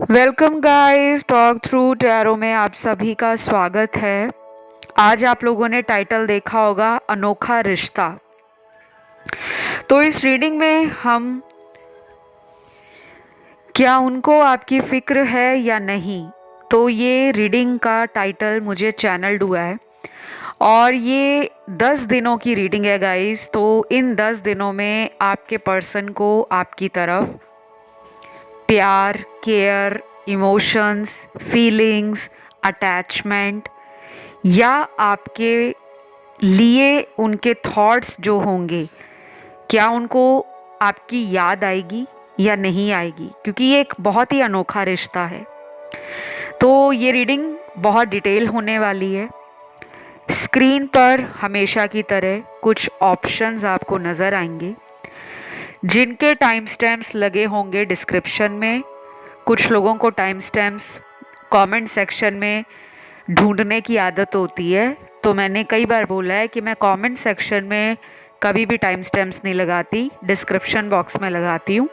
Welcome guys, talk through tarot में आप सभी का स्वागत है। आज आप लोगों ने टाइटल देखा होगा, अनोखा रिश्ता। तो इस रीडिंग में हम क्या उनको आपकी फिक्र है या नहीं, तो ये रीडिंग का टाइटल मुझे चैनल्ड हुआ है और ये 10 दिनों की रीडिंग है गाइस। तो इन 10 दिनों में आपके पर्सन को आपकी तरफ प्यार, केयर, इमोशंस, फीलिंग्स, अटैचमेंट या आपके लिए उनके थॉट्स जो होंगे, क्या उनको आपकी याद आएगी या नहीं आएगी, क्योंकि ये एक बहुत ही अनोखा रिश्ता है। तो ये रीडिंग बहुत डिटेल होने वाली है। स्क्रीन पर हमेशा की तरह कुछ ऑप्शंस आपको नज़र आएंगे जिनके टाइम स्टैम्प्स लगे होंगे डिस्क्रिप्शन में। कुछ लोगों को टाइम स्टैम्प्स कमेंट सेक्शन में ढूंढने की आदत होती है, तो मैंने कई बार बोला है कि मैं कमेंट सेक्शन में कभी भी टाइम स्टैम्प्स नहीं लगाती, डिस्क्रिप्शन बॉक्स में लगाती हूँ,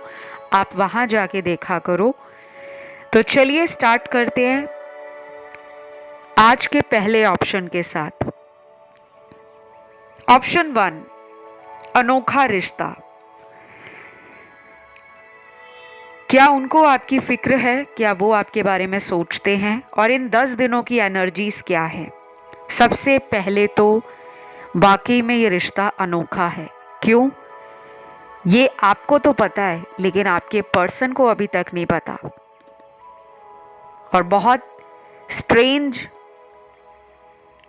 आप वहाँ जाके देखा करो। तो चलिए स्टार्ट करते हैं आज के पहले ऑप्शन के साथ। ऑप्शन 1, अनोखा रिश्ता। क्या उनको आपकी फिक्र है? क्या वो आपके बारे में सोचते हैं? और इन 10 दिनों की एनर्जीज क्या है? सबसे पहले तो वाकई में ये रिश्ता अनोखा है। क्यों? ये आपको तो पता है, लेकिन आपके पर्सन को अभी तक नहीं पता। और बहुत स्ट्रेंज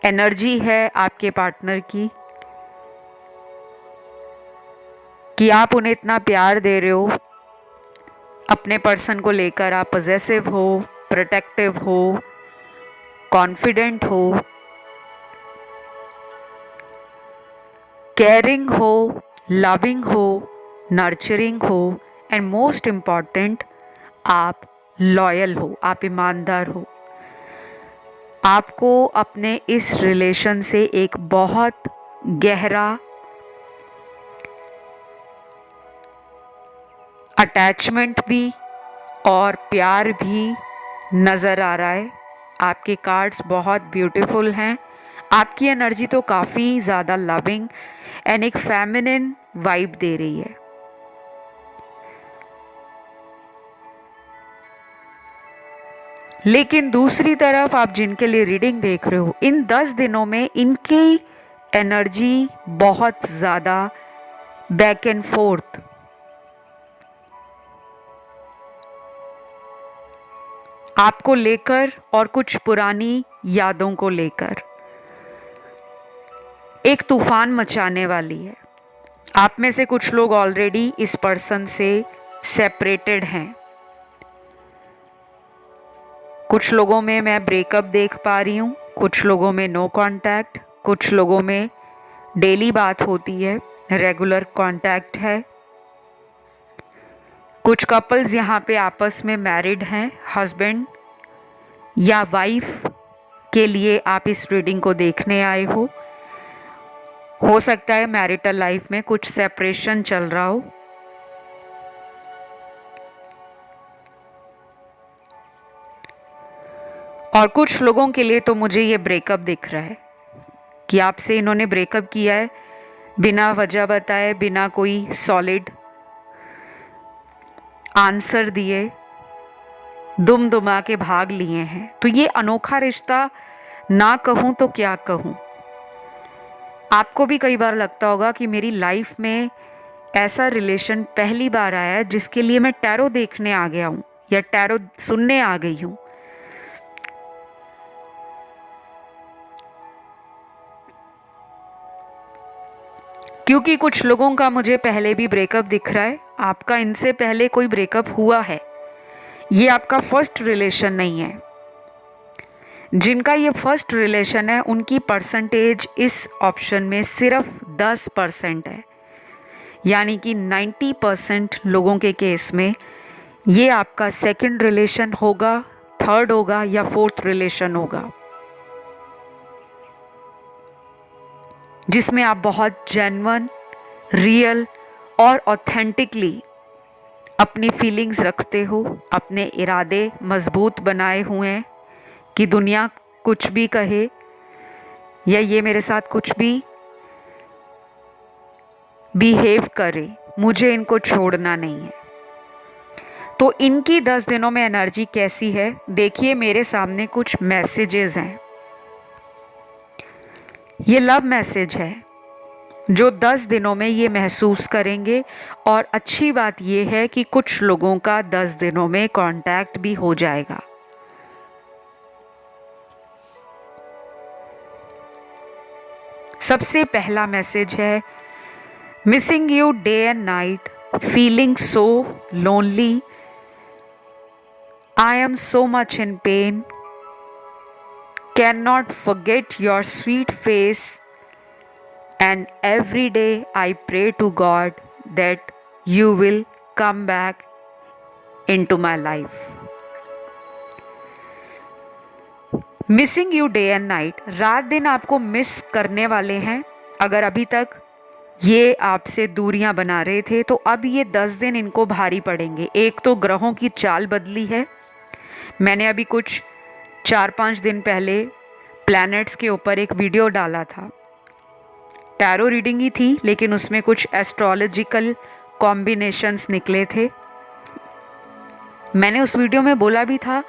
एनर्जी है आपके पार्टनर की कि आप उन्हें इतना प्यार दे रहे हो, अपने पर्सन को लेकर आप पॉजेसिव हो, प्रोटेक्टिव हो, कॉन्फिडेंट हो, केयरिंग हो, लविंग हो, नर्चरिंग हो, एंड मोस्ट इम्पॉर्टेंट, आप लॉयल हो, आप ईमानदार हो। आपको अपने इस रिलेशन से एक बहुत गहरा अटैचमेंट भी और प्यार भी नज़र आ रहा है। आपके कार्ड्स बहुत ब्यूटीफुल हैं। आपकी एनर्जी तो काफ़ी ज़्यादा लविंग एंड एक फेमिनिन वाइब दे रही है। लेकिन दूसरी तरफ आप जिनके लिए रीडिंग देख रहे हो, इन 10 दिनों में इनकी एनर्जी बहुत ज़्यादा बैक एंड फोर्थ, आपको लेकर और कुछ पुरानी यादों को लेकर एक तूफान मचाने वाली है। आप में से कुछ लोग ऑलरेडी इस पर्सन से सेपरेटेड हैं। कुछ लोगों में मैं ब्रेकअप देख पा रही हूँ, कुछ लोगों में नो कांटेक्ट, कुछ लोगों में डेली बात होती है, रेगुलर कांटेक्ट है। कुछ कपल्स यहाँ पे आपस में मैरिड हैं, हस्बैंड या वाइफ के लिए आप इस रीडिंग को देखने आए हो सकता है मैरिटल लाइफ में कुछ सेपरेशन चल रहा हो। और कुछ लोगों के लिए तो मुझे ये ब्रेकअप दिख रहा है कि आपसे इन्होंने ब्रेकअप किया है बिना वजह बताए, बिना कोई सॉलिड आंसर दिए, दुम दुमा के भाग लिए हैं। तो ये अनोखा रिश्ता ना कहूँ तो क्या कहूँ। आपको भी कई बार लगता होगा कि मेरी लाइफ में ऐसा रिलेशन पहली बार आया है जिसके लिए मैं टैरो देखने आ गया हूँ या टैरो सुनने आ गई हूँ। क्योंकि कुछ लोगों का मुझे पहले भी ब्रेकअप दिख रहा है। आपका इनसे पहले कोई ब्रेकअप हुआ है, ये आपका फर्स्ट रिलेशन नहीं है। जिनका ये फर्स्ट रिलेशन है उनकी परसेंटेज इस ऑप्शन में सिर्फ 10% है, यानी कि 90% लोगों के केस में ये आपका सेकंड रिलेशन होगा, थर्ड होगा या फोर्थ रिलेशन होगा, जिसमें आप बहुत जेन्युइन, रियल और ऑथेंटिकली अपनी फीलिंग्स रखते हो, अपने इरादे मजबूत बनाए हुए हैं कि दुनिया कुछ भी कहे या ये मेरे साथ कुछ भी बिहेव करे, मुझे इनको छोड़ना नहीं है। तो इनकी 10 दिनों में एनर्जी कैसी है देखिए। मेरे सामने कुछ मैसेजेस हैं, ये लव मैसेज है जो 10 दिनों में ये महसूस करेंगे। और अच्छी बात ये है कि कुछ लोगों का 10 दिनों में कांटेक्ट भी हो जाएगा। सबसे पहला मैसेज है, missing you day and night, feeling so lonely, I am so much in pen, can not forget your sweet face, and every day I pray to God that you will come back into my life. Missing you day and night, रात दिन आपको miss करने वाले हैं। अगर अभी तक ये आपसे दूरियां बना रहे थे तो अब ये 10 दिन इनको भारी पड़ेंगे। एक तो ग्रहों की चाल बदली है। मैंने अभी कुछ 4-5 दिन पहले प्लैनेट्स के ऊपर एक वीडियो डाला था। टैरो रीडिंग ही थी लेकिन उसमें कुछ एस्ट्रोलॉजिकल कॉम्बिनेशंस निकले थे। मैंने उस वीडियो में बोला भी था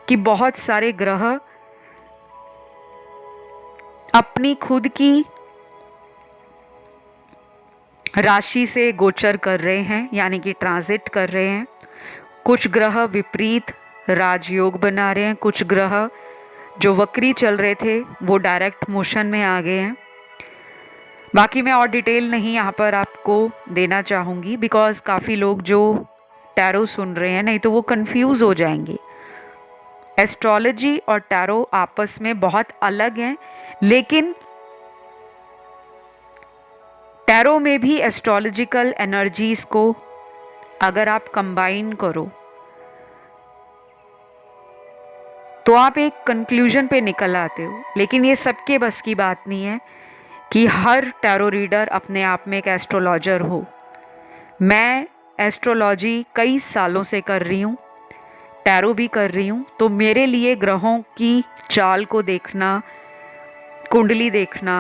कि बहुत सारे ग्रह अपनी खुद की राशि से गोचर कर रहे हैं, यानी कि ट्रांजिट कर रहे हैं। कुछ ग्रह विपरीत राजयोग बना रहे हैं, कुछ ग्रह जो वक्री चल रहे थे वो डायरेक्ट मोशन में आ गए हैं। बाकी मैं और डिटेल नहीं यहाँ पर आपको देना चाहूँगी बिकॉज़ काफ़ी लोग जो टैरो सुन रहे हैं नहीं तो वो कंफ्यूज हो जाएंगे। एस्ट्रोलॉजी और टैरो आपस में बहुत अलग हैं, लेकिन टैरो में भी एस्ट्रोलॉजिकल एनर्जीज को अगर आप कंबाइन करो तो आप एक कंक्लूजन पे निकल आते हो। लेकिन ये सबके बस की बात नहीं है कि हर टैरो रीडर अपने आप में एक एस्ट्रोलॉजर हो। मैं एस्ट्रोलॉजी कई सालों से कर रही हूँ, टैरो भी कर रही हूँ, तो मेरे लिए ग्रहों की चाल को देखना, कुंडली देखना,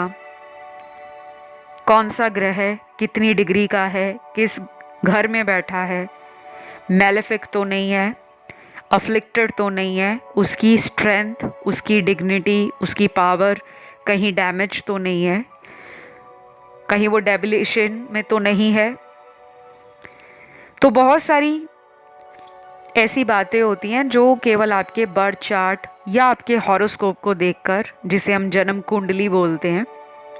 कौन सा ग्रह है, कितनी डिग्री का है, किस घर में बैठा है, मैलेफिक तो नहीं है, अफ्लिक्टेड तो नहीं है, उसकी स्ट्रेंथ, उसकी डिग्निटी, उसकी पावर कहीं डैमेज तो नहीं है, कहीं वो डेबिलेशन में तो नहीं है। तो बहुत सारी ऐसी बातें होती हैं जो केवल आपके बर्थ चार्ट या आपके हॉरोस्कोप को देखकर, जिसे हम जन्म कुंडली बोलते हैं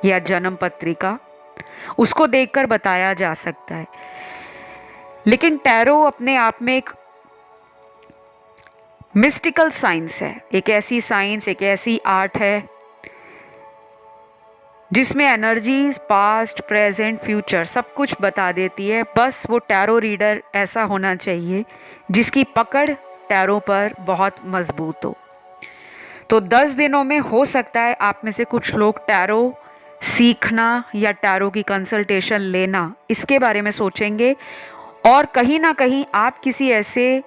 या जन्म पत्रिका, उसको देखकर बताया जा सकता है। लेकिन टैरो अपने आप में एक मिस्टिकल साइंस है, एक ऐसी साइंस, एक ऐसी आर्ट है जिसमें एनर्जीज पास्ट, प्रेजेंट, फ्यूचर सब कुछ बता देती है। बस वो टैरो रीडर ऐसा होना चाहिए जिसकी पकड़ टैरो पर बहुत मजबूत हो। तो 10 दिनों में हो सकता है आप में से कुछ लोग टैरो सीखना या टैरो की कंसल्टेशन लेना, इसके बारे में सोचेंगे। और कहीं ना कहीं आप किसी ऐसे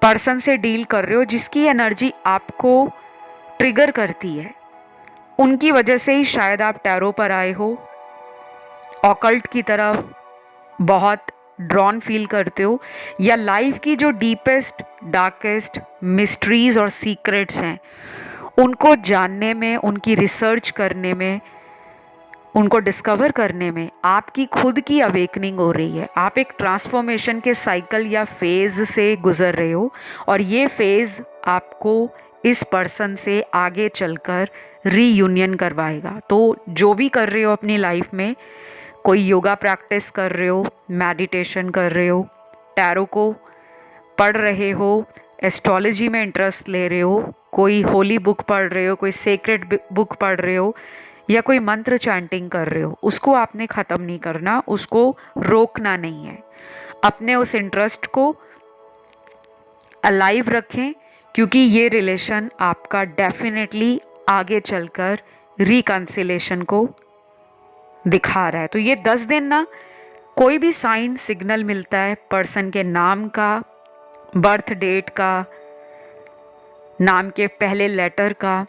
पर्सन से डील कर रहे हो जिसकी एनर्जी आपको ट्रिगर करती है, उनकी वजह से ही शायद आप टैरो पर आए हो। ऑकल्ट की तरफ बहुत ड्रॉन फील करते हो, या लाइफ की जो डीपेस्ट, डार्केस्ट मिस्ट्रीज और सीक्रेट्स हैं उनको जानने में, उनकी रिसर्च करने में, उनको डिस्कवर करने में आपकी खुद की अवेकनिंग हो रही है। आप एक ट्रांसफॉर्मेशन के साइकिल या फेज़ से गुजर रहे हो और ये फेज़ आपको इस पर्सन से आगे चलकर रीयूनियन करवाएगा। तो जो भी कर रहे हो अपनी लाइफ में, कोई योगा प्रैक्टिस कर रहे हो, मेडिटेशन कर रहे हो, टैरो को पढ़ रहे हो, एस्ट्रोलॉजी में इंटरेस्ट ले रहे हो, कोई होली बुक पढ़ रहे हो, कोई सेक्रेट बुक पढ़ रहे हो, या कोई मंत्र चैंटिंग कर रहे हो, उसको आपने ख़त्म नहीं करना, उसको रोकना नहीं है। अपने उस इंटरेस्ट को अलाइव रखें, क्योंकि ये रिलेशन आपका डेफिनेटली आगे चलकर रिकंसिलेशन को दिखा रहा है। तो ये 10 दिन ना कोई भी साइन सिग्नल मिलता है पर्सन के नाम का, बर्थ डेट का, नाम के पहले लेटर का,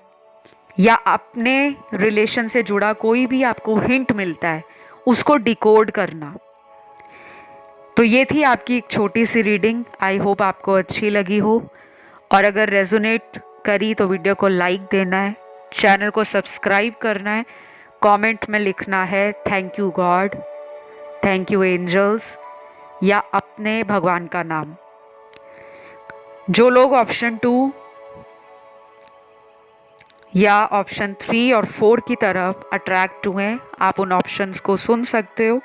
या अपने रिलेशन से जुड़ा कोई भी आपको हिंट मिलता है, उसको डिकोड करना। तो ये थी आपकी एक छोटी सी रीडिंग। आई होप आपको अच्छी लगी हो, और अगर रेजोनेट करी तो वीडियो को लाइक देना है, चैनल को सब्सक्राइब करना है, कमेंट में लिखना है thank you God, thank you angels, या अपने भगवान का नाम। जो लोग ऑप्शन 2 या ऑप्शन 3 और 4 की तरफ अट्रैक्ट हुए, आप उन ऑप्शंस को सुन सकते हो।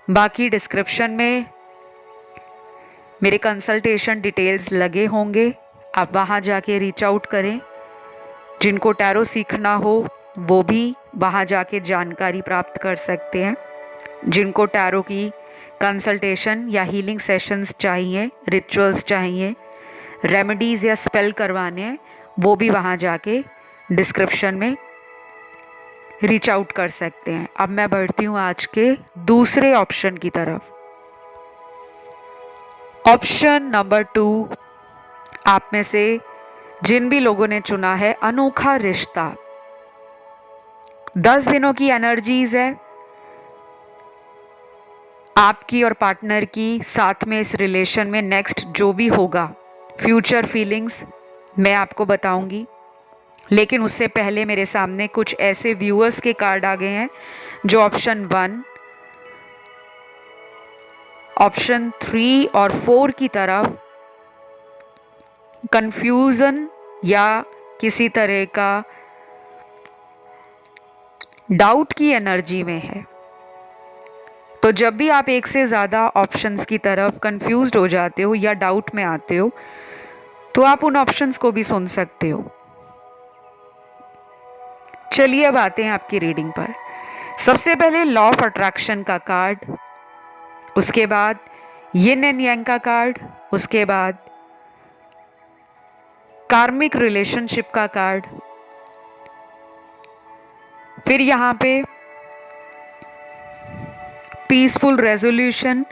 बाकी डिस्क्रिप्शन में मेरे कंसल्टेशन डिटेल्स लगे होंगे, आप वहाँ जाके रीच आउट करें। जिनको टैरो सीखना हो वो भी वहाँ जाके जानकारी प्राप्त कर सकते हैं। जिनको टैरो की कंसल्टेशन या हीलिंग सेशंस चाहिए, रिचुअल्स चाहिए, रेमेडीज़ या स्पेल करवाने हैं, वो भी वहाँ जाके डिस्क्रिप्शन में रीच आउट कर सकते हैं। अब मैं बढ़ती हूँ आज के दूसरे ऑप्शन की तरफ। ऑप्शन नंबर 2, आप में से जिन भी लोगों ने चुना है अनोखा रिश्ता। 10 दिनों की एनर्जीज है आपकी और पार्टनर की, साथ में इस रिलेशन में नेक्स्ट जो भी होगा, फ्यूचर फीलिंग्स मैं आपको बताऊंगी। लेकिन उससे पहले मेरे सामने कुछ ऐसे व्यूअर्स के कार्ड आ गए हैं जो ऑप्शन 1, ऑप्शन 3 और 4 की तरफ कंफ्यूजन या किसी तरह का डाउट की एनर्जी में है। तो जब भी आप एक से ज़्यादा ऑप्शंस की तरफ कंफ्यूज्ड हो जाते हो या डाउट में आते हो, तो आप उन ऑप्शंस को भी सुन सकते हो। चलिए अब आते हैं आपकी रीडिंग पर। सबसे पहले लॉ ऑफ अट्रैक्शन का कार्ड, उसके बाद यिन एंड यांग का कार्ड, उसके बाद कार्मिक रिलेशनशिप का कार्ड, फिर यहाँ पे पीसफुल रेजोल्यूशन,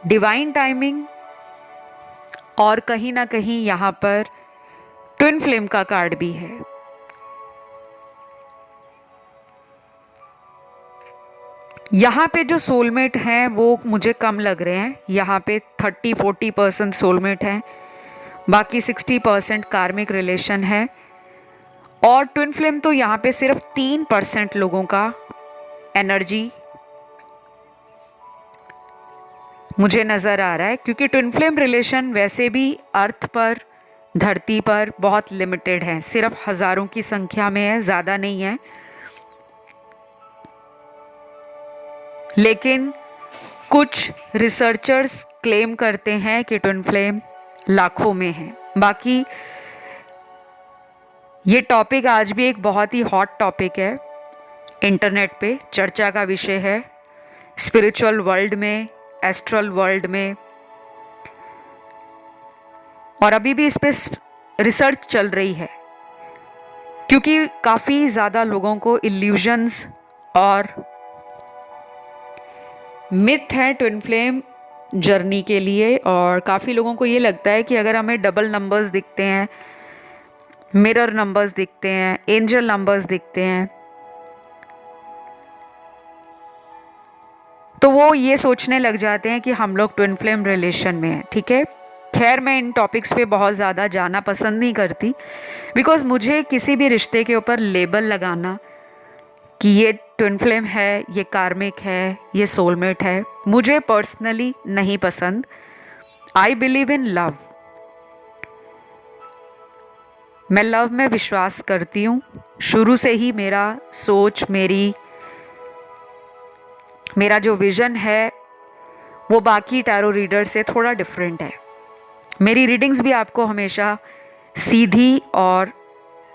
डिवाइन टाइमिंग, और कहीं ना कहीं यहाँ पर ट्विन फ्लेम का कार्ड भी है। यहाँ पे जो सोलमेट हैं वो मुझे कम लग रहे हैं। यहाँ पे 30-40% सोलमेट हैं, बाकी 60% कार्मिक रिलेशन है, और ट्विन फ्लेम तो यहाँ पे सिर्फ 3% लोगों का एनर्जी मुझे नज़र आ रहा है। क्योंकि ट्विन फ्लेम रिलेशन वैसे भी अर्थ पर, धरती पर बहुत लिमिटेड है, सिर्फ हज़ारों की संख्या में है, ज़्यादा नहीं है। लेकिन कुछ रिसर्चर्स क्लेम करते हैं कि ट्विन फ्लेम लाखों में है। बाकी ये टॉपिक आज भी एक बहुत ही हॉट टॉपिक है, इंटरनेट पे चर्चा का विषय है, स्पिरिचुअल वर्ल्ड में, एस्ट्रल वर्ल्ड में, और अभी भी इस पे रिसर्च चल रही है। क्योंकि काफ़ी ज़्यादा लोगों को इल्यूजन्स और मिथ है ट्विन फ्लेम जर्नी के लिए, और काफ़ी लोगों को ये लगता है कि अगर हमें डबल नंबर्स दिखते हैं, मिरर नंबर्स दिखते हैं, एंजल नंबर्स दिखते हैं, तो वो ये सोचने लग जाते हैं कि हम लोग ट्विन फ्लेम रिलेशन में हैं। ठीक है, खैर मैं इन टॉपिक्स पे बहुत ज़्यादा जाना पसंद नहीं करती, बिकॉज मुझे किसी भी रिश्ते के ऊपर लेबल लगाना कि ये ट्विन फ्लेम है, ये कार्मिक है, ये सोलमेट है, मुझे पर्सनली नहीं पसंद। आई बिलीव इन लव, मैं लव में विश्वास करती हूँ। शुरू से ही मेरा सोच, मेरा जो विज़न है वो बाकी टैरो रीडर से थोड़ा डिफरेंट है। मेरी रीडिंग्स भी आपको हमेशा सीधी और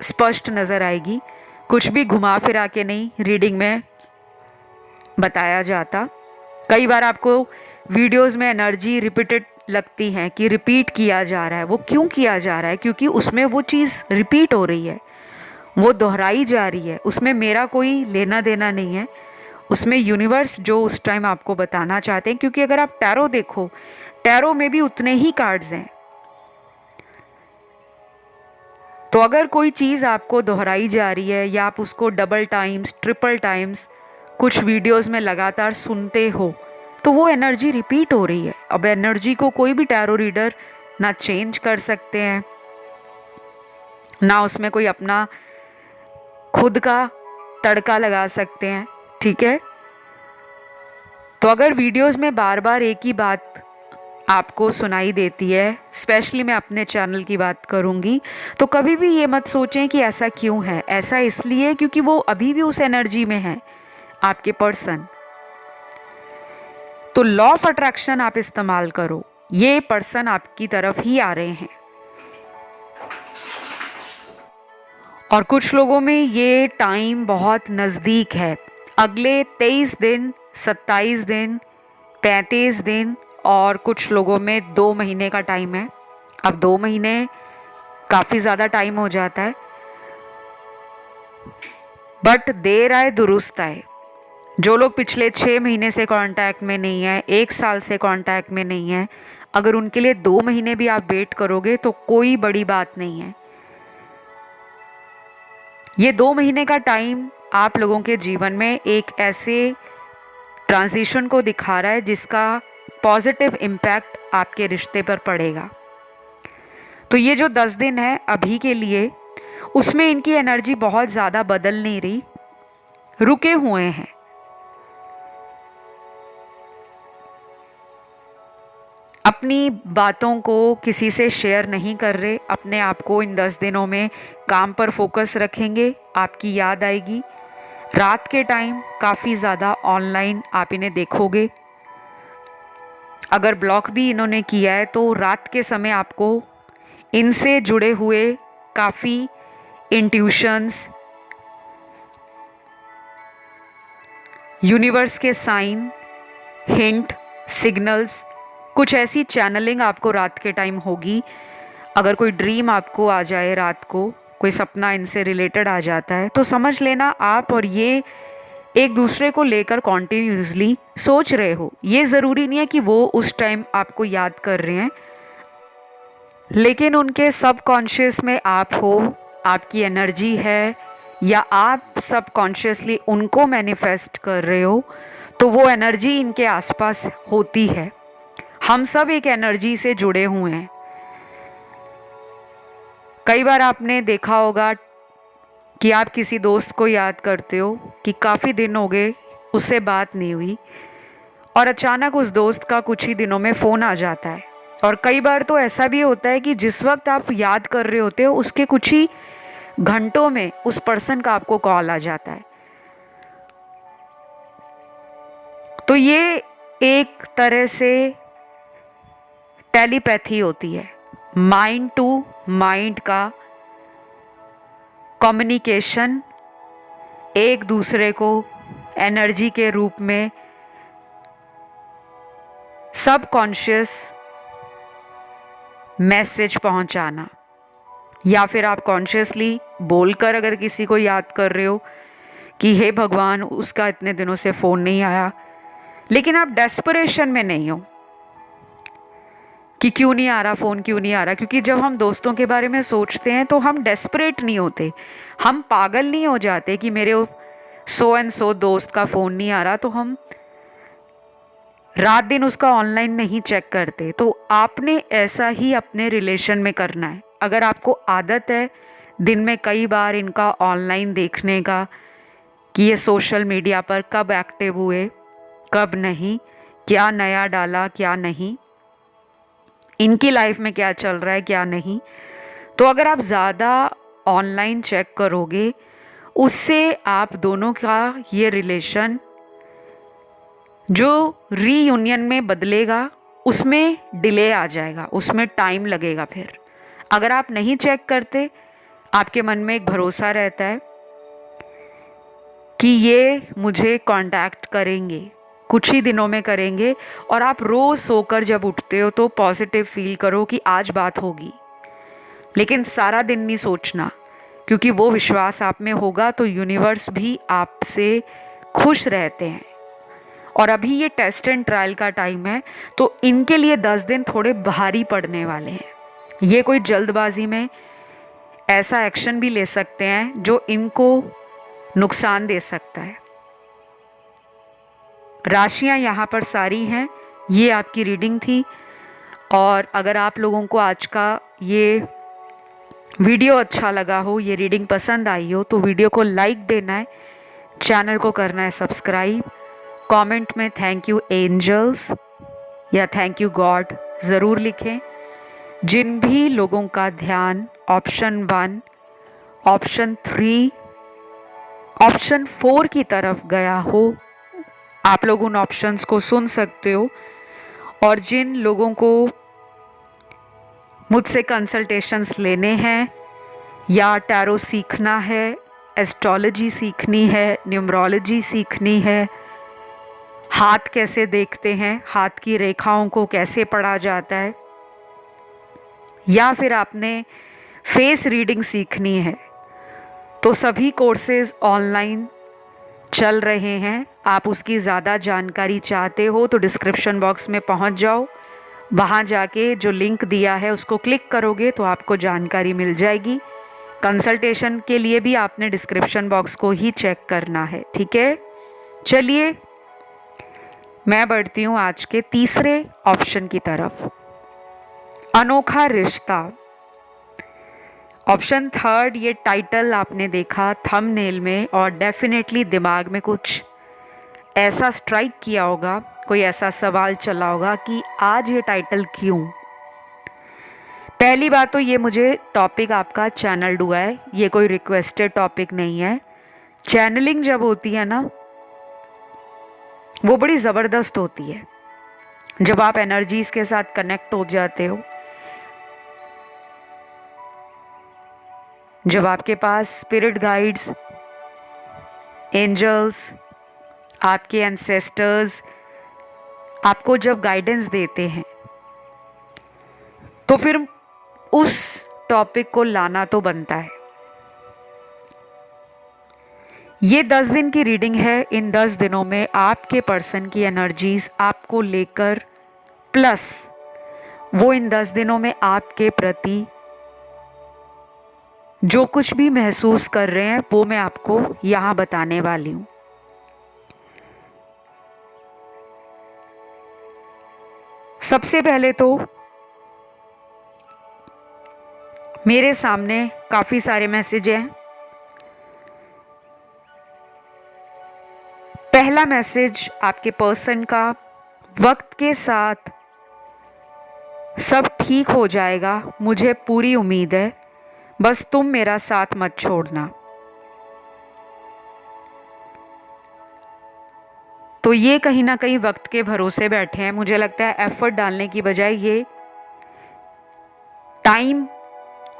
स्पष्ट नज़र आएगी, कुछ भी घुमा फिरा के नहीं रीडिंग में बताया जाता। कई बार आपको वीडियोस में एनर्जी रिपीटेड लगती है कि रिपीट किया जा रहा है। वो क्यों किया जा रहा है? क्योंकि उसमें वो चीज़ रिपीट हो रही है, वो दोहराई जा रही है, उसमें मेरा कोई लेना देना नहीं है, उसमें यूनिवर्स जो उस टाइम आपको बताना चाहते हैं। क्योंकि अगर आप टैरो देखो, टैरो में भी उतने ही कार्ड्स हैं। तो अगर कोई चीज़ आपको दोहराई जा रही है या आप उसको डबल टाइम्स, ट्रिपल टाइम्स कुछ वीडियोस में लगातार सुनते हो, तो वो एनर्जी रिपीट हो रही है। अब एनर्जी को कोई भी टैरो रीडर ना चेंज कर सकते हैं, ना उसमें कोई अपना खुद का तड़का लगा सकते हैं, ठीक है। तो अगर वीडियोस में बार बार एक ही बात आपको सुनाई देती है, स्पेशली मैं अपने चैनल की बात करूंगी, तो कभी भी ये मत सोचें कि ऐसा क्यों है। ऐसा इसलिए क्योंकि वो अभी भी उस एनर्जी में है, आपके पर्सन। तो लॉ ऑफ अट्रैक्शन आप इस्तेमाल करो, ये पर्सन आपकी तरफ ही आ रहे हैं। और कुछ लोगों में ये टाइम बहुत नज़दीक है, अगले 23 दिन, 27 दिन, 35 दिन, और कुछ लोगों में 2 महीने का टाइम है। अब 2 महीने काफ़ी ज़्यादा टाइम हो जाता है, बट देर आए दुरुस्त आए। जो लोग पिछले 6 महीने से कांटेक्ट में नहीं है, 1 साल से कांटेक्ट में नहीं है, अगर उनके लिए 2 महीने भी आप वेट करोगे तो कोई बड़ी बात नहीं है। ये 2 महीने का टाइम आप लोगों के जीवन में एक ऐसे ट्रांजिशन को दिखा रहा है जिसका पॉजिटिव इम्पैक्ट आपके रिश्ते पर पड़ेगा। तो ये जो 10 दिन है अभी के लिए, उसमें इनकी एनर्जी बहुत ज़्यादा बदल नहीं रही, रुके हुए हैं। अपनी बातों को किसी से शेयर नहीं कर रहे, अपने आप को इन 10 दिनों में काम पर फोकस रखेंगे। आपकी याद आएगी, रात के टाइम काफ़ी ज़्यादा ऑनलाइन आप इन्हें देखोगे। अगर ब्लॉक भी इन्होंने किया है तो रात के समय आपको इनसे जुड़े हुए काफ़ी इंट्यूशंस, यूनिवर्स के साइन, हिंट, सिग्नल्स, कुछ ऐसी चैनलिंग आपको रात के टाइम होगी। अगर कोई ड्रीम आपको आ जाए रात को, कोई सपना इनसे रिलेटेड आ जाता है, तो समझ लेना आप और ये एक दूसरे को लेकर कॉन्टिन्यूसली सोच रहे हो। ये ज़रूरी नहीं है कि वो उस टाइम आपको याद कर रहे हैं, लेकिन उनके सबकॉन्शियस में आप हो, आपकी एनर्जी है, या आप सबकॉन्शियसली उनको मैनिफेस्ट कर रहे हो, तो वो एनर्जी इनके आसपास होती है। हम सब एक एनर्जी से जुड़े हुए हैं। कई बार आपने देखा होगा कि आप किसी दोस्त को याद करते हो कि काफ़ी दिन हो गए उससे बात नहीं हुई, और अचानक उस दोस्त का कुछ ही दिनों में फ़ोन आ जाता है। और कई बार तो ऐसा भी होता है कि जिस वक्त आप याद कर रहे होते हो उसके कुछ ही घंटों में उस पर्सन का आपको कॉल आ जाता है। तो ये एक तरह से टेलीपैथी होती है, माइंड टू माइंड का कम्युनिकेशन, एक दूसरे को एनर्जी के रूप में सबकॉन्शियस मैसेज पहुंचाना, या फिर आप कॉन्शियसली बोलकर अगर किसी को याद कर रहे हो कि हे भगवान उसका इतने दिनों से फ़ोन नहीं आया, लेकिन आप डेस्परेशन में नहीं हो कि क्यों नहीं आ रहा फ़ोन, क्यों नहीं आ रहा। क्योंकि जब हम दोस्तों के बारे में सोचते हैं तो हम डेस्परेट नहीं होते, हम पागल नहीं हो जाते कि मेरे सो एंड सो दोस्त का फ़ोन नहीं आ रहा तो हम रात दिन उसका ऑनलाइन नहीं चेक करते। तो आपने ऐसा ही अपने रिलेशन में करना है। अगर आपको आदत है दिन में कई बार इनका ऑनलाइन देखने का, कि ये सोशल मीडिया पर कब एक्टिव हुए, कब नहीं, क्या नया डाला, क्या नहीं, इनकी लाइफ में क्या चल रहा है, क्या नहीं, तो अगर आप ज़्यादा ऑनलाइन चेक करोगे, उससे आप दोनों का ये रिलेशन जो रीयूनियन में बदलेगा उसमें डिले आ जाएगा, उसमें टाइम लगेगा। फिर अगर आप नहीं चेक करते, आपके मन में एक भरोसा रहता है कि ये मुझे कांटेक्ट करेंगे, कुछ ही दिनों में करेंगे, और आप रोज़ सोकर जब उठते हो तो पॉजिटिव फील करो कि आज बात होगी, लेकिन सारा दिन नहीं सोचना, क्योंकि वो विश्वास आप में होगा तो यूनिवर्स भी आपसे खुश रहते हैं। और अभी ये टेस्ट एंड ट्रायल का टाइम है, तो इनके लिए 10 दिन थोड़े भारी पड़ने वाले हैं। ये कोई जल्दबाजी में ऐसा एक्शन भी ले सकते हैं जो इनको नुकसान दे सकता है। राशियां यहाँ पर सारी हैं। ये आपकी रीडिंग थी, और अगर आप लोगों को आज का ये वीडियो अच्छा लगा हो, ये रीडिंग पसंद आई हो, तो वीडियो को लाइक देना है, चैनल को करना है सब्सक्राइब, कमेंट में थैंक यू एंजल्स या थैंक यू गॉड ज़रूर लिखें। जिन भी लोगों का ध्यान ऑप्शन 1, ऑप्शन 3, ऑप्शन 4 की तरफ गया हो, आप लोग उन ऑप्शंस को सुन सकते हो। और जिन लोगों को मुझसे कंसल्टेशंस लेने हैं या टैरो सीखना है, एस्ट्रोलॉजी सीखनी है, न्यूमरोलॉजी सीखनी है, हाथ कैसे देखते हैं, हाथ की रेखाओं को कैसे पढ़ा जाता है, या फिर आपने फेस रीडिंग सीखनी है, तो सभी कोर्सेज ऑनलाइन चल रहे हैं। आप उसकी ज़्यादा जानकारी चाहते हो तो डिस्क्रिप्शन बॉक्स में पहुंच जाओ, वहां जाके जो लिंक दिया है उसको क्लिक करोगे तो आपको जानकारी मिल जाएगी। कंसल्टेशन के लिए भी आपने डिस्क्रिप्शन बॉक्स को ही चेक करना है, ठीक है। चलिए मैं बढ़ती हूँ आज के तीसरे ऑप्शन की तरफ, अनोखा रिश्ता। ऑप्शन 3, ये टाइटल आपने देखा थंबनेल में और डेफिनेटली दिमाग में कुछ ऐसा स्ट्राइक किया होगा, कोई ऐसा सवाल चला होगा कि आज ये टाइटल क्यों। पहली बात तो ये मुझे टॉपिक आपका चैनल्ड हुआ है, ये कोई रिक्वेस्टेड टॉपिक नहीं है। चैनलिंग जब होती है ना, वो बड़ी ज़बरदस्त होती है। जब आप एनर्जीज के साथ कनेक्ट हो जाते हो, जब आपके पास स्पिरिट गाइड्स, एंजल्स, आपके एंसेस्टर्स आपको जब गाइडेंस देते हैं, तो फिर उस टॉपिक को लाना तो बनता है। ये 10 दिन की रीडिंग है। इन 10 दिनों में आपके पर्सन की एनर्जीज आपको लेकर, प्लस वो इन 10 दिनों में आपके प्रति जो कुछ भी महसूस कर रहे हैं वो मैं आपको यहाँ बताने वाली हूँ। सबसे पहले तो मेरे सामने काफ़ी सारे मैसेज हैं। पहला मैसेज आपके पर्सन का, वक्त के साथ सब ठीक हो जाएगा, मुझे पूरी उम्मीद है, बस तुम मेरा साथ मत छोड़ना। तो ये कहीं ना कहीं वक्त के भरोसे बैठे हैं। मुझे लगता है एफर्ट डालने की बजाय ये टाइम,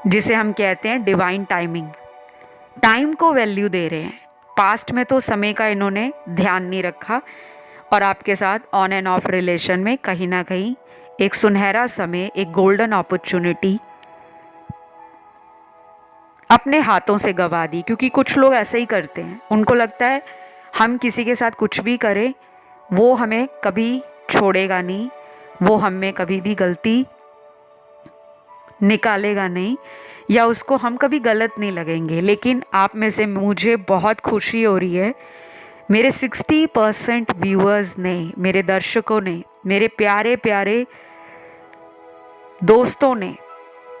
जिसे हम कहते हैं डिवाइन टाइमिंग, टाइम को वैल्यू दे रहे हैं। पास्ट में तो समय का इन्होंने ध्यान नहीं रखा और आपके साथ ऑन एंड ऑफ रिलेशन में कहीं ना कहीं एक सुनहरा समय, एक गोल्डन अपॉर्चुनिटी अपने हाथों से गवा दी। क्योंकि कुछ लोग ऐसे ही करते हैं, उनको लगता है हम किसी के साथ कुछ भी करें वो हमें कभी छोड़ेगा नहीं, वो हम में कभी भी गलती निकालेगा नहीं, या उसको हम कभी गलत नहीं लगेंगे। लेकिन आप में से मुझे बहुत खुशी हो रही है, मेरे 60% व्यूअर्स ने, मेरे दर्शकों ने, मेरे प्यारे प्यारे दोस्तों ने,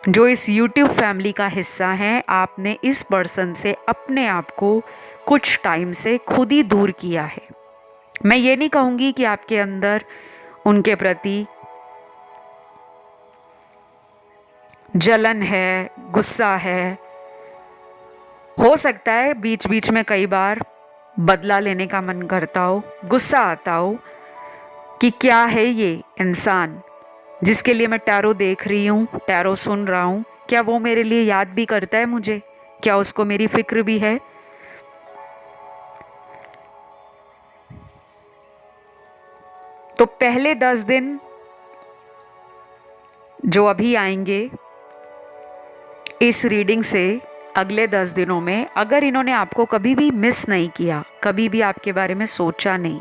जो इस YouTube फैमिली का हिस्सा हैं, आपने इस पर्सन से अपने आप को कुछ टाइम से खुद ही दूर किया है। मैं ये नहीं कहूँगी कि आपके अंदर उनके प्रति जलन है, गुस्सा है। हो सकता है बीच बीच में कई बार बदला लेने का मन करता हो, गुस्सा आता हो कि क्या है ये इंसान जिसके लिए मैं टैरो देख रही हूँ, टैरो सुन रहा हूँ, क्या वो मेरे लिए याद भी करता है मुझे, क्या उसको मेरी फिक्र भी है। तो पहले 10 दिन जो अभी आएंगे इस रीडिंग से अगले 10 दिनों में अगर इन्होंने आपको कभी भी मिस नहीं किया, कभी भी आपके बारे में सोचा नहीं,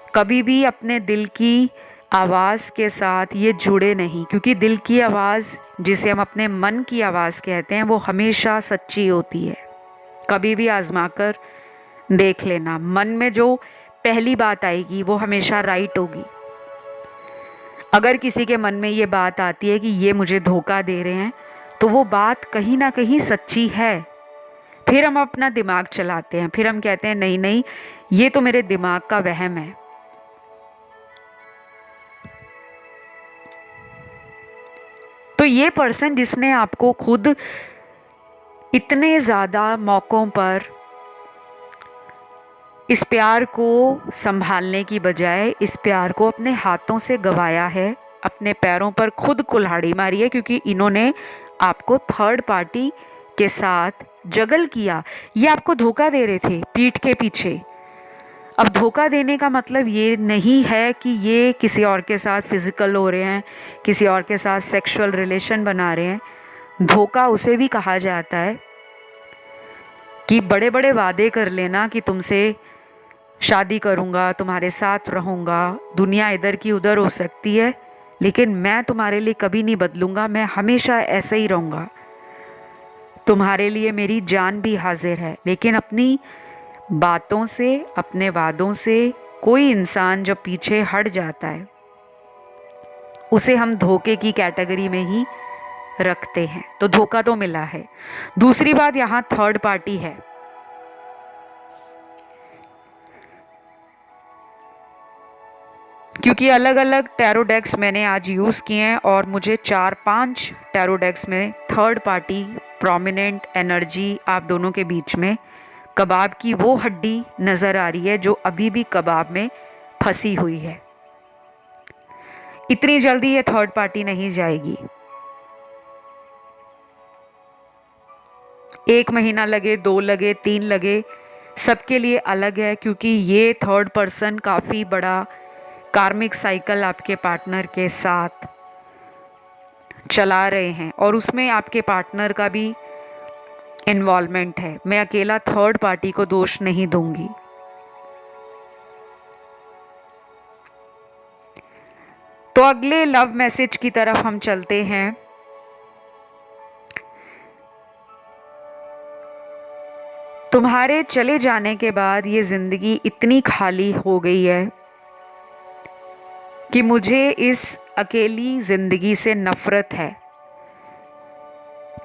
कभी भी अपने दिल की आवाज़ के साथ ये जुड़े नहीं, क्योंकि दिल की आवाज़ जिसे हम अपने मन की आवाज़ कहते हैं वो हमेशा सच्ची होती है। कभी भी आजमा कर देख लेना, मन में जो पहली बात आएगी वो हमेशा राइट होगी। अगर किसी के मन में ये बात आती है कि ये मुझे धोखा दे रहे हैं, तो वो बात कहीं ना कहीं सच्ची है। फिर हम अपना दिमाग चलाते हैं, फिर हम कहते हैं नहीं नहीं, ये तो मेरे दिमाग का वहम है। तो ये पर्सन जिसने आपको खुद इतने ज़्यादा मौक़ों पर इस प्यार को संभालने की बजाय इस प्यार को अपने हाथों से गंवाया है, अपने पैरों पर खुद कुल्हाड़ी मारी है, क्योंकि इन्होंने आपको थर्ड पार्टी के साथ जगल किया। ये आपको धोखा दे रहे थे पीठ के पीछे। अब धोखा देने का मतलब ये नहीं है कि ये किसी और के साथ फिजिकल हो रहे हैं, किसी और के साथ सेक्सुअल रिलेशन बना रहे हैं। धोखा उसे भी कहा जाता है कि बड़े बड़े वादे कर लेना कि तुमसे शादी करूँगा, तुम्हारे साथ रहूँगा, दुनिया इधर की उधर हो सकती है लेकिन मैं तुम्हारे लिए कभी नहीं बदलूँगा, मैं हमेशा ऐसे ही रहूँगा, तुम्हारे लिए मेरी जान भी हाजिर है। लेकिन अपनी बातों से, अपने वादों से कोई इंसान जब पीछे हट जाता है उसे हम धोखे की कैटेगरी में ही रखते हैं। तो धोखा तो मिला है। दूसरी बात, यहाँ थर्ड पार्टी है। क्योंकि अलग अलग टैरो डेक्स मैंने आज यूज़ किए हैं और मुझे 4-5 टैरो डेक्स में थर्ड पार्टी प्रोमिनेंट एनर्जी आप दोनों के बीच में कबाब की वो हड्डी नज़र आ रही है जो अभी भी कबाब में फंसी हुई है। इतनी जल्दी ये थर्ड पार्टी नहीं जाएगी। 1 महीना लगे, 2 लगे, 3 लगे, सबके लिए अलग है, क्योंकि ये थर्ड पर्सन काफ़ी बड़ा कार्मिक साइकिल आपके पार्टनर के साथ चला रहे हैं और उसमें आपके पार्टनर का भी इन्वॉल्वमेंट है। मैं अकेला थर्ड पार्टी को दोष नहीं दूंगी। तो अगले लव मैसेज की तरफ हम चलते हैं। तुम्हारे चले जाने के बाद ये ज़िंदगी इतनी खाली हो गई है कि मुझे इस अकेली ज़िंदगी से नफ़रत है।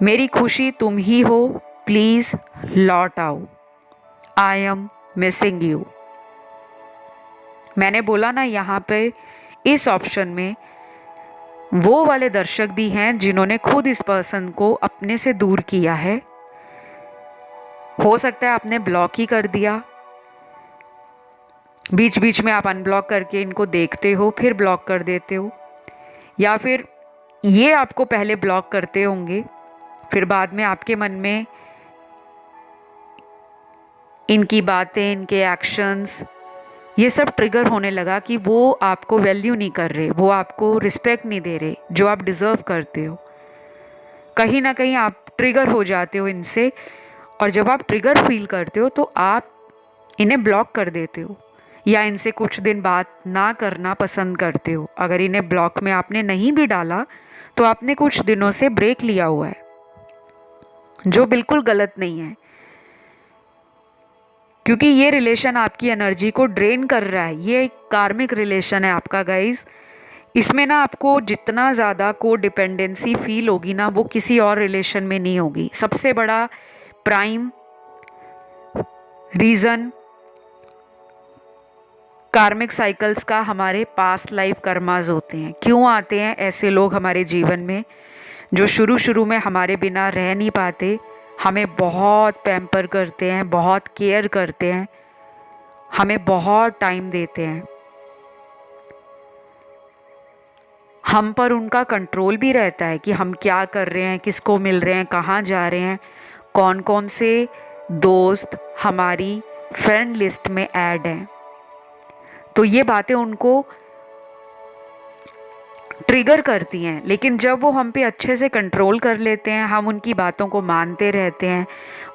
मेरी खुशी तुम ही हो, प्लीज़ लौट आओ। I am missing you. मैंने बोला ना, यहाँ पे इस ऑप्शन में वो वाले दर्शक भी हैं जिन्होंने खुद इस पर्सन को अपने से दूर किया है। हो सकता है आपने ब्लॉक ही कर दिया, बीच बीच में आप अनब्लॉक करके इनको देखते हो फिर ब्लॉक कर देते हो, या फिर ये आपको पहले ब्लॉक करते होंगे फिर बाद में आपके मन में इनकी बातें, इनके एक्शंस, ये सब ट्रिगर होने लगा कि वो आपको वैल्यू नहीं कर रहे, वो आपको रिस्पेक्ट नहीं दे रहे जो आप डिज़र्व करते हो। कहीं ना कहीं आप ट्रिगर हो जाते हो इनसे, और जब आप ट्रिगर फील करते हो तो आप इन्हें ब्लॉक कर देते हो या इनसे कुछ दिन बात ना करना पसंद करते हो। अगर इन्हें ब्लॉक में आपने नहीं भी डाला तो आपने कुछ दिनों से ब्रेक लिया हुआ है, जो बिल्कुल गलत नहीं है, क्योंकि ये रिलेशन आपकी एनर्जी को ड्रेन कर रहा है। ये एक कार्मिक रिलेशन है आपका गाइस। इसमें ना आपको जितना ज़्यादा को डिपेंडेंसी फील होगी ना, वो किसी और रिलेशन में नहीं होगी। सबसे बड़ा प्राइम रीज़न कार्मिक साइकिल्स का हमारे पास्ट लाइफ कर्मास होते हैं। क्यों आते हैं ऐसे लोग हमारे जीवन में जो शुरू शुरू में हमारे बिना रह नहीं पाते, हमें बहुत पैम्पर करते हैं, बहुत केयर करते हैं, हमें बहुत टाइम देते हैं, हम पर उनका कंट्रोल भी रहता है कि हम क्या कर रहे हैं, किसको मिल रहे हैं, कहाँ जा रहे हैं, कौन कौन से दोस्त हमारी फ्रेंड लिस्ट में ऐड हैं। तो ये बातें उनको ट्रिगर करती हैं, लेकिन जब वो हम पे अच्छे से कंट्रोल कर लेते हैं, हम उनकी बातों को मानते रहते हैं,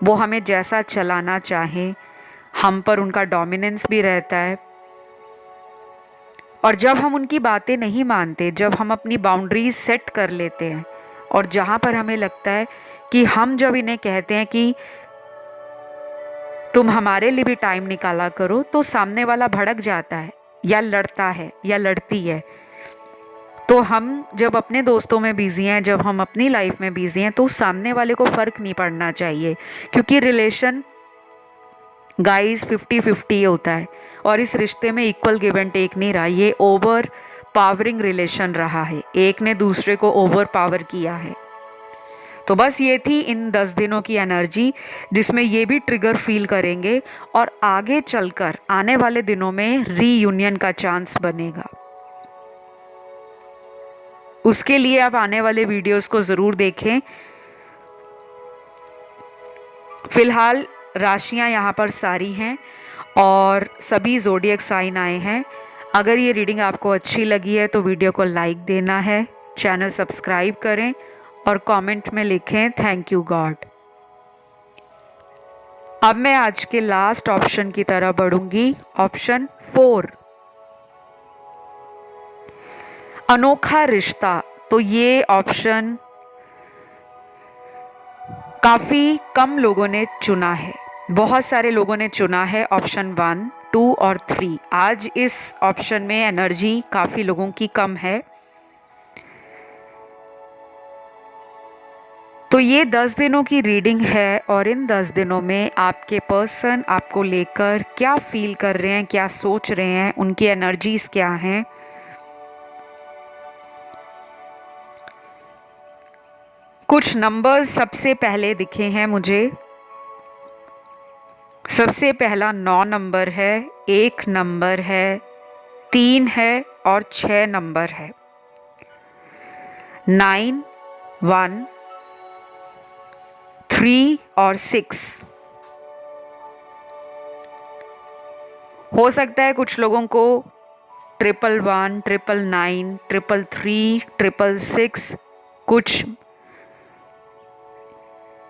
वो हमें जैसा चलाना चाहें, हम पर उनका डोमिनेंस भी रहता है। और जब हम उनकी बातें नहीं मानते, जब हम अपनी बाउंड्रीज सेट कर लेते हैं, और जहाँ पर हमें लगता है कि हम जब इन्हें कहते हैं कि तुम हमारे लिए भी टाइम निकाला करो, तो सामने वाला भड़क जाता है या लड़ता है या लड़ती है। तो हम जब अपने दोस्तों में बिजी हैं, जब हम अपनी लाइफ में बिजी हैं, तो सामने वाले को फ़र्क नहीं पड़ना चाहिए, क्योंकि रिलेशन गाइस 50-50 होता है, और इस रिश्ते में इक्वल गिव एंड टेक नहीं रहा, ये ओवर पावरिंग रिलेशन रहा है, एक ने दूसरे को ओवर पावर किया है। तो बस ये थी इन 10 दिनों की एनर्जी, जिसमें ये भी ट्रिगर फील करेंगे, और आगे चलकर आने वाले दिनों में रीयूनियन का चांस बनेगा। उसके लिए आप आने वाले वीडियोस को ज़रूर देखें। फिलहाल राशियां यहाँ पर सारी हैं और सभी ज़ोडिएक साइन आए हैं। अगर ये रीडिंग आपको अच्छी लगी है तो वीडियो को लाइक देना है, चैनल सब्सक्राइब करें और कमेंट में लिखें थैंक यू गॉड। अब मैं आज के लास्ट ऑप्शन की तरफ बढ़ूंगी, ऑप्शन 4, अनोखा रिश्ता। तो ये ऑप्शन काफ़ी कम लोगों ने चुना है, बहुत सारे लोगों ने चुना है ऑप्शन 1, 2 और 3। आज इस ऑप्शन में एनर्जी काफ़ी लोगों की कम है। तो ये 10 दिनों की रीडिंग है, और इन 10 दिनों में आपके पर्सन आपको लेकर क्या फील कर रहे हैं, क्या सोच रहे हैं, उनकी एनर्जीज क्या हैं। कुछ नंबर्स सबसे पहले दिखे हैं मुझे। सबसे पहला 9 नंबर है, 1 नंबर है, 3 है और 6 नंबर है। 9, 1, 3 और 6। हो सकता है कुछ लोगों को 111, 999, 333, 666 कुछ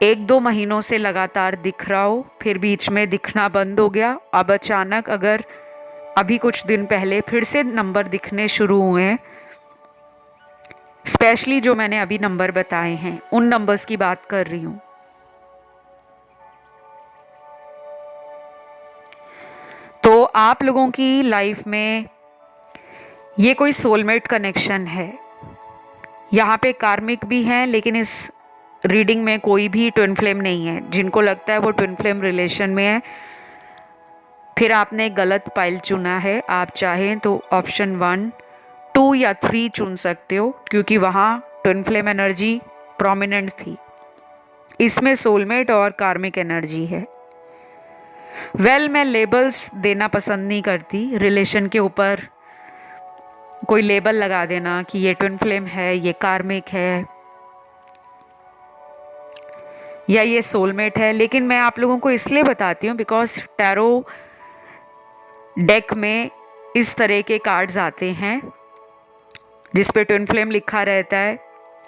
1-2 महीनों से लगातार दिख रहा हो, फिर बीच में दिखना बंद हो गया, अब अचानक अगर अभी कुछ दिन पहले फिर से नंबर दिखने शुरू हुए हैं, स्पेशली जो मैंने अभी नंबर बताए हैं उन नंबर्स की बात कर रही हूँ। तो आप लोगों की लाइफ में ये कोई सोलमेट कनेक्शन है। यहाँ पे कार्मिक भी हैं, लेकिन इस रीडिंग में कोई भी ट्विन फ्लेम नहीं है। जिनको लगता है वो ट्विन फ्लेम रिलेशन में है, फिर आपने गलत पाइल चुना है। आप चाहें तो ऑप्शन 1, 2 या 3 चुन सकते हो, क्योंकि वहाँ ट्विन फ्लेम एनर्जी प्रोमिनेंट थी। इसमें सोलमेट और कार्मिक एनर्जी है। मैं लेबल्स देना पसंद नहीं करती, रिलेशन के ऊपर कोई लेबल लगा देना कि ये ट्विन फ्लेम है, ये कार्मिक है या ये सोलमेट है। लेकिन मैं आप लोगों को इसलिए बताती हूँ बिकॉज टैरो डेक में इस तरह के कार्ड्स आते हैं जिस पे ट्विन फ्लेम लिखा रहता है,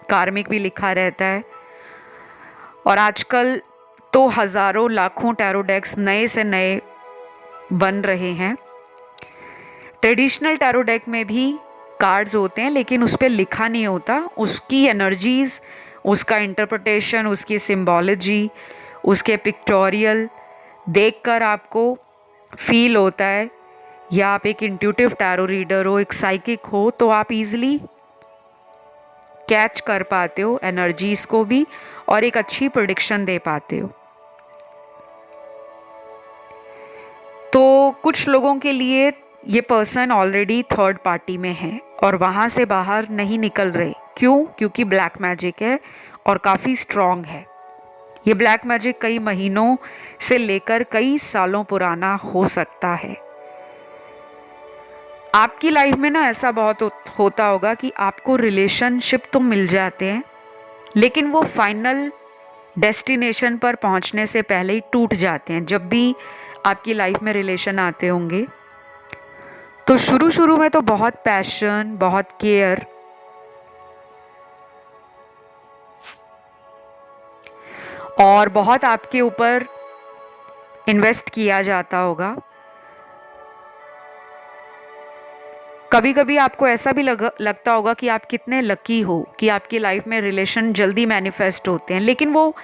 कार्मिक भी लिखा रहता है। और आजकल तो हज़ारों लाखों टैरो डेक्स नए से नए बन रहे हैं। ट्रेडिशनल टैरो डेक में भी कार्ड्स होते हैं, लेकिन उस पर लिखा नहीं होता। उसकी एनर्जीज़, उसका इंटरप्रिटेशन, उसकी सिम्बोलॉजी, उसके पिक्टोरियल देखकर आपको फील होता है, या आप एक इंट्यूटिव टैरो रीडर हो, एक साइकिक हो, तो आप इजीली कैच कर पाते हो एनर्जीज़ को भी और एक अच्छी प्रेडिक्शन दे पाते हो। तो कुछ लोगों के लिए ये पर्सन ऑलरेडी थर्ड पार्टी में है और वहाँ से बाहर नहीं निकल रहे। क्यों? क्योंकि ब्लैक मैजिक है और काफ़ी स्ट्रॉन्ग है। ये ब्लैक मैजिक कई महीनों से लेकर कई सालों पुराना हो सकता है। आपकी लाइफ में ना ऐसा बहुत होता होगा कि आपको रिलेशनशिप तो मिल जाते हैं, लेकिन वो फाइनल डेस्टिनेशन पर पहुंचने से पहले ही टूट जाते हैं। जब भी आपकी लाइफ में रिलेशन आते होंगे तो शुरू में तो बहुत पैशन, बहुत केयर, और बहुत आपके ऊपर इन्वेस्ट किया जाता होगा। कभी कभी आपको ऐसा भी लगता होगा कि आप कितने लकी हो कि आपकी लाइफ में रिलेशन जल्दी मैनिफेस्ट होते हैं, लेकिन वो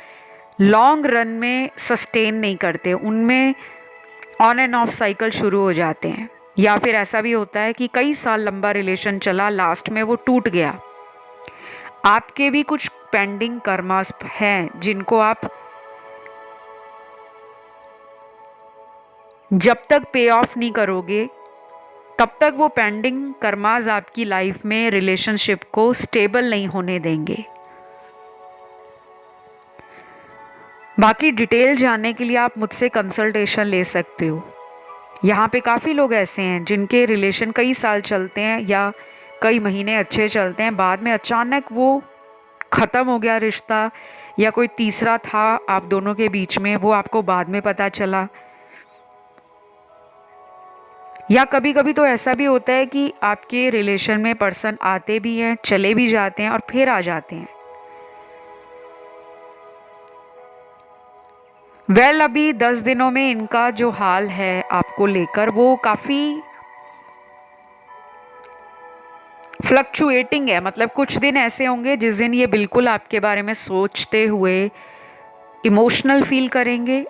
लॉन्ग रन में सस्टेन नहीं करते, उनमें ऑन एंड ऑफ साइकिल शुरू हो जाते हैं। या फिर ऐसा भी होता है कि कई साल लंबा रिलेशन चला, लास्ट में वो टूट गया। आपके भी कुछ पेंडिंग कर्मास हैं जिनको आप जब तक पे ऑफ नहीं करोगे तब तक वो पेंडिंग कर्मास आपकी लाइफ में रिलेशनशिप को स्टेबल नहीं होने देंगे। बाकी डिटेल जानने के लिए आप मुझसे कंसल्टेशन ले सकते हो। यहाँ पे काफ़ी लोग ऐसे हैं जिनके रिलेशन कई साल चलते हैं या कई महीने अच्छे चलते हैं, बाद में अचानक वो ख़त्म हो गया रिश्ता, या कोई तीसरा था आप दोनों के बीच में, वो आपको बाद में पता चला। या कभी कभी तो ऐसा भी होता है कि आपके रिलेशन में पर्सन आते भी हैं, चले भी जाते हैं और फिर आ जाते हैं। अभी 10 दिनों में इनका जो हाल है आपको लेकर वो काफ़ी फ्लक्चुएटिंग है। मतलब कुछ दिन ऐसे होंगे जिस दिन ये बिल्कुल आपके बारे में सोचते हुए इमोशनल फील करेंगे,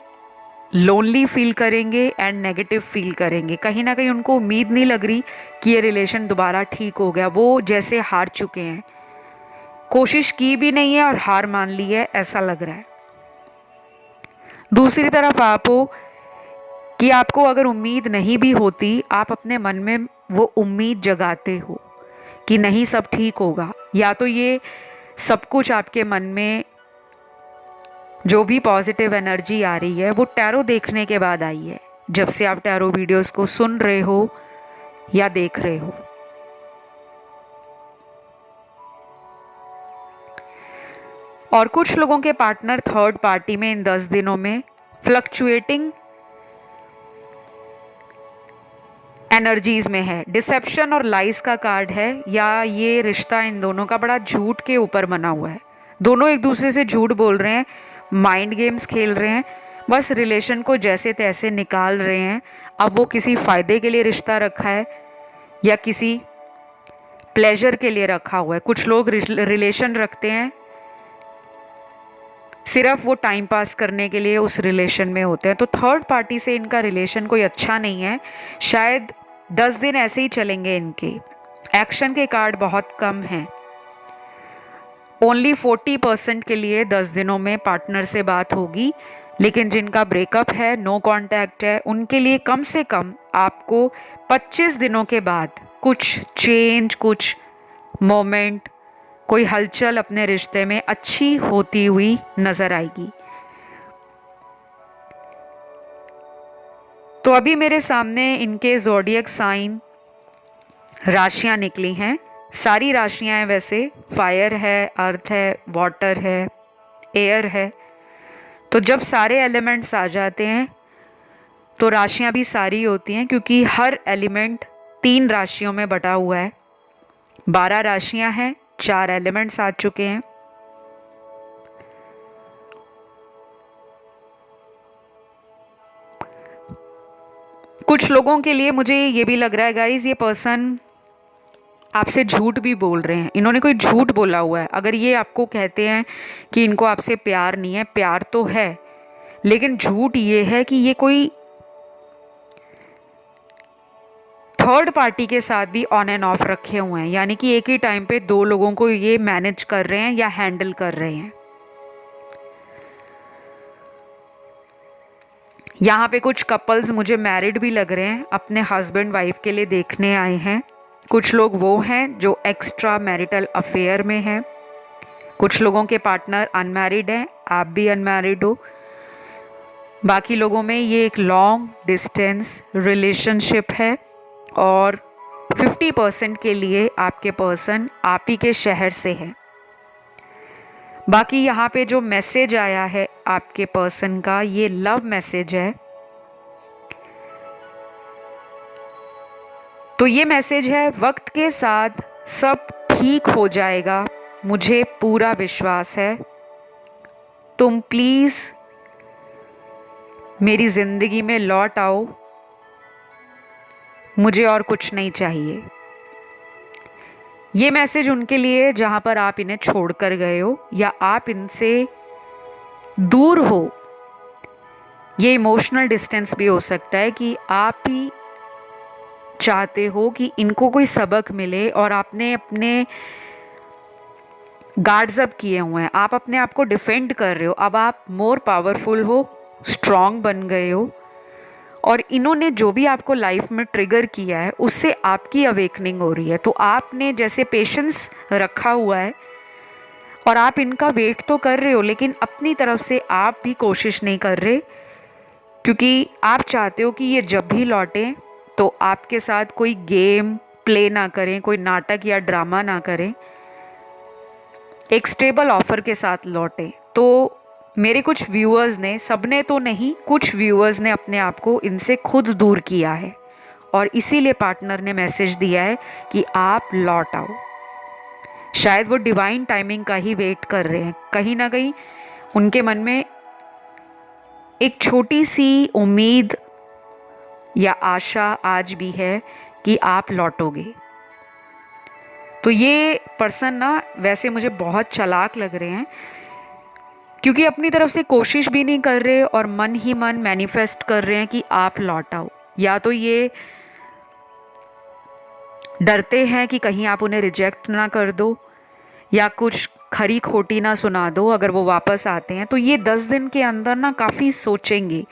लोनली फील करेंगे एंड नेगेटिव फील करेंगे। कहीं ना कहीं उनको उम्मीद नहीं लग रही कि ये रिलेशन दोबारा ठीक हो गया, वो जैसे हार चुके हैं, कोशिश की भी नहीं है और हार मान ली है, ऐसा लग रहा है। दूसरी तरफ आप हो कि आपको अगर उम्मीद नहीं भी होती, आप अपने मन में वो उम्मीद जगाते हो कि नहीं सब ठीक होगा। या तो ये सब कुछ आपके मन में जो भी पॉजिटिव एनर्जी आ रही है वो टैरो देखने के बाद आई है, जब से आप टैरो वीडियोस को सुन रहे हो या देख रहे हो। और कुछ लोगों के पार्टनर थर्ड पार्टी में इन 10 दिनों में फ्लक्चुएटिंग एनर्जीज में है। डिसेप्शन और लाइस का कार्ड है, या ये रिश्ता इन दोनों का बड़ा झूठ के ऊपर बना हुआ है। दोनों एक दूसरे से झूठ बोल रहे हैं, माइंड गेम्स खेल रहे हैं, बस रिलेशन को जैसे तैसे निकाल रहे हैं। अब वो किसी फ़ायदे के लिए रिश्ता रखा है या किसी प्लेजर के लिए रखा हुआ है। कुछ लोग रिलेशन रखते हैं सिर्फ वो टाइम पास करने के लिए उस रिलेशन में होते हैं। तो थर्ड पार्टी से इनका रिलेशन कोई अच्छा नहीं है। शायद 10 दिन ऐसे ही चलेंगे इनके। एक्शन के कार्ड बहुत कम हैं। ओनली 40% के लिए 10 दिनों में पार्टनर से बात होगी, लेकिन जिनका ब्रेकअप है, नो कांटेक्ट है, उनके लिए कम से कम आपको 25 दिनों के बाद कुछ चेंज, कुछ मोमेंट, कोई हलचल अपने रिश्ते में अच्छी होती हुई नजर आएगी। तो अभी मेरे सामने इनके ज़ोडिएक साइन राशियां निकली हैं। सारी राशियां हैं वैसे, फायर है, अर्थ है, वाटर है, एयर है। तो जब सारे एलिमेंट्स आ जाते हैं तो राशियां भी सारी होती हैं, क्योंकि हर एलिमेंट 3 राशियों में बटा हुआ है। 12 राशियां हैं, 4 एलिमेंट्स आ चुके हैं। कुछ लोगों के लिए मुझे ये भी लग रहा है गाइज, ये पर्सन आपसे झूठ भी बोल रहे हैं। इन्होंने कोई झूठ बोला हुआ है। अगर ये आपको कहते हैं कि इनको आपसे प्यार नहीं है, प्यार तो है, लेकिन झूठ ये है कि ये कोई थर्ड पार्टी के साथ भी ऑन एंड ऑफ रखे हुए हैं। यानी कि एक ही टाइम पे 2 लोगों को ये मैनेज कर रहे हैं या हैंडल कर रहे हैं। यहाँ पे कुछ कपल्स मुझे मैरिड भी लग रहे हैं, अपने हस्बैंड वाइफ के लिए देखने आए हैं। कुछ लोग वो हैं जो एक्स्ट्रा मैरिटल अफेयर में हैं। कुछ लोगों के पार्टनर अनमैरिड हैं, आप भी अनमैरिड हो। बाकी लोगों में ये एक लॉन्ग डिस्टेंस रिलेशनशिप है और 50% के लिए आपके पर्सन आप ही के शहर से है। बाकी यहाँ पे जो मैसेज आया है आपके पर्सन का, ये लव मैसेज है। तो ये मैसेज है, वक्त के साथ सब ठीक हो जाएगा, मुझे पूरा विश्वास है। तुम प्लीज़ मेरी ज़िंदगी में लौट आओ, मुझे और कुछ नहीं चाहिए। ये मैसेज उनके लिए जहाँ पर आप इन्हें छोड़ कर गए हो या आप इनसे दूर हो। ये इमोशनल डिस्टेंस भी हो सकता है कि आप ही चाहते हो कि इनको कोई सबक मिले और आपने अपने गार्ड्स अप किए हुए हैं, आप अपने आप को डिफेंड कर रहे हो। अब आप मोर पावरफुल हो, स्ट्रांग बन गए हो और इन्होंने जो भी आपको लाइफ में ट्रिगर किया है उससे आपकी अवेकनिंग हो रही है। तो आपने जैसे पेशेंस रखा हुआ है और आप इनका वेट तो कर रहे हो, लेकिन अपनी तरफ से आप भी कोशिश नहीं कर रहे, क्योंकि आप चाहते हो कि ये जब भी लौटें तो आपके साथ कोई गेम प्ले ना करें, कोई नाटक या ड्रामा ना करें, एक स्टेबल ऑफर के साथ लौटें। तो मेरे कुछ व्यूअर्स ने, सबने तो नहीं, कुछ व्यूअर्स ने अपने आप को इनसे खुद दूर किया है और इसीलिए पार्टनर ने मैसेज दिया है कि आप लौट आओ। शायद वो डिवाइन टाइमिंग का ही वेट कर रहे हैं। कहीं ना कहीं उनके मन में एक छोटी सी उम्मीद या आशा आज भी है कि आप लौटोगे। तो ये पर्सन ना वैसे मुझे बहुत चालाक लग रहे हैं, क्योंकि अपनी तरफ से कोशिश भी नहीं कर रहे और मन ही मन मैनिफेस्ट कर रहे हैं कि आप लौट आओ। या तो ये डरते हैं कि कहीं आप उन्हें रिजेक्ट ना कर दो या कुछ खरी खोटी ना सुना दो अगर वो वापस आते हैं। तो ये 10 दिन के अंदर ना काफ़ी सोचेंगे,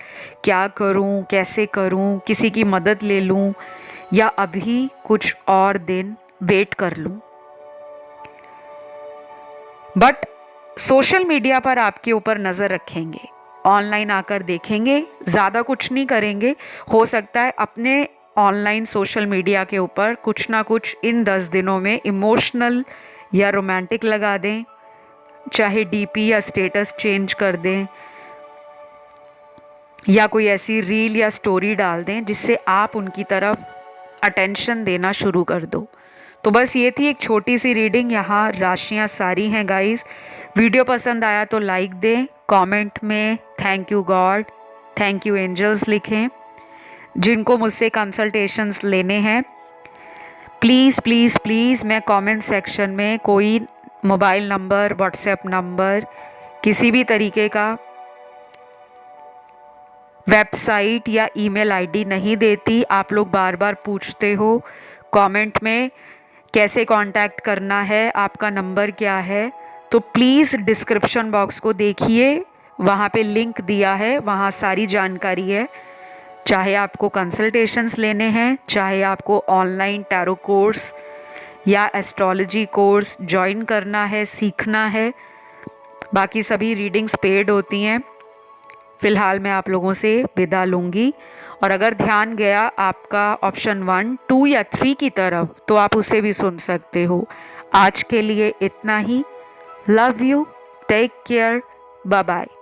क्या करूं, कैसे करूं, किसी की मदद ले लूं या अभी कुछ और दिन वेट कर लूं। बट सोशल मीडिया पर आपके ऊपर नज़र रखेंगे, ऑनलाइन आकर देखेंगे, ज़्यादा कुछ नहीं करेंगे। हो सकता है अपने ऑनलाइन सोशल मीडिया के ऊपर कुछ ना कुछ इन 10 दिनों में इमोशनल या रोमांटिक लगा दें, चाहे डीपी या स्टेटस चेंज कर दें या कोई ऐसी रील या स्टोरी डाल दें जिससे आप उनकी तरफ अटेंशन देना शुरू कर दो। तो बस ये थी एक छोटी सी रीडिंग। यहाँ राशियाँ सारी हैं गाइस। वीडियो पसंद आया तो लाइक दें, कमेंट में thank you God, thank you angels लिखें। जिनको मुझसे कंसल्टेशंस लेने हैं प्लीज़ प्लीज़ प्लीज़ मैं कमेंट सेक्शन में कोई मोबाइल नंबर, व्हाट्सएप नंबर, किसी भी तरीके का वेबसाइट या ईमेल आईडी नहीं देती। आप लोग बार बार पूछते हो कमेंट में कैसे कांटेक्ट करना है, आपका नंबर क्या है। तो प्लीज़ डिस्क्रिप्शन बॉक्स को देखिए, वहाँ पे लिंक दिया है, वहाँ सारी जानकारी है। चाहे आपको कंसल्टेशंस लेने हैं, चाहे आपको ऑनलाइन टैरो कोर्स या एस्ट्रोलॉजी कोर्स ज्वाइन करना है, सीखना है, बाकी सभी रीडिंग्स पेड होती हैं। फ़िलहाल मैं आप लोगों से विदा लूँगी और अगर ध्यान गया आपका ऑप्शन 1, 2 या 3 की तरफ तो आप उसे भी सुन सकते हो। आज के लिए इतना ही। Love you, take care, bye bye.